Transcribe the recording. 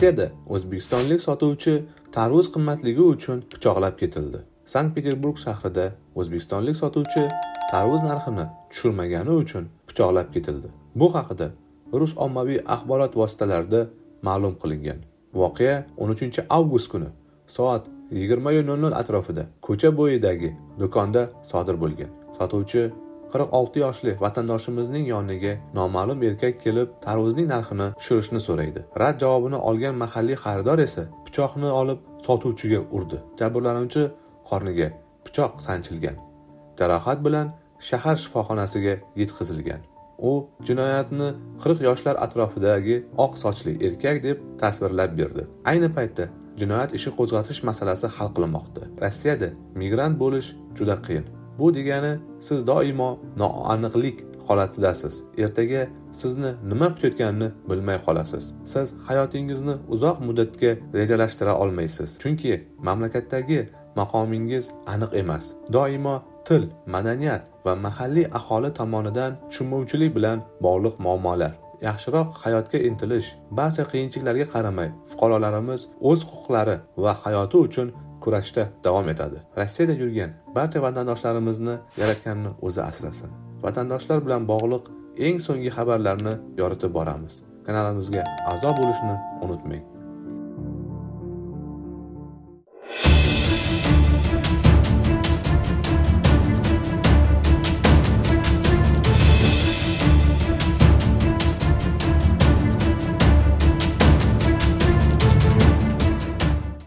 Rossiyada o'zbekistonlik sotuvchi tarvuz qimmatligi uchun pichoqlab ketildi. Sankt-Peterburg shahrida o'zbekistonlik sotuvchi tarvuz narxini tushirmagani uchun pichoqlab ketildi. Bu haqida rus ommaviy axborot vositalarida ma'lum qilingan. Voqea 13-avgust kuni soat 20:00 atrofida ko'cha bo'yidagi do'konda sodir bo'lgan. Sotuvchi 46 yoshli vatandoshimizning yoniga noma'lum erkak kelib tarvuzning narxini tushirishni so'raydi. Rad javobini olgan mahalliy xaridor esa pichoqni olib sotuvchiga urdi. Jabrlanuvchi qorniga pichoq sanchilgan. Jarohat bilan shahar shifoxonasiga yetkazilgan. U jinoyatni 40 yoshlar atrofidagi oq sochli erkak deb tasvirlab berdi. Ayni paytda jinoyat ishi qo'zg'atish masalasi hal qilinmoqda. Rossiyada migrant bo'lish juda qiyin. Bu degani siz doimo noaniqlik holatidasiz. Ertaga sizni nima kutayotganini bilmay qolasiz. Siz hayotingizni uzoq muddatga rejalashtira olmaysiz. Chunki mamlakatdagi maqomingiz aniq emas. Doimo til, madaniyat va mahalliy aholi tomonidan tushunmovchilik bilan bog'liq muammolar. Yaxshiroq hayotga intilish, barcha qiyinchiliklarga qaramay, fuqarolarimiz o'z huquqlari va hayoti uchun kurashda davom etadi. Rossiyada yurgan barcha vatandoshlarimizni Yaratganning o'zi asrasin. Vatandoshlar bilan bog'liq eng so'nggi xabarlarni yoritib boramiz. Kanalimizga a'zo bo'lishni unutmang.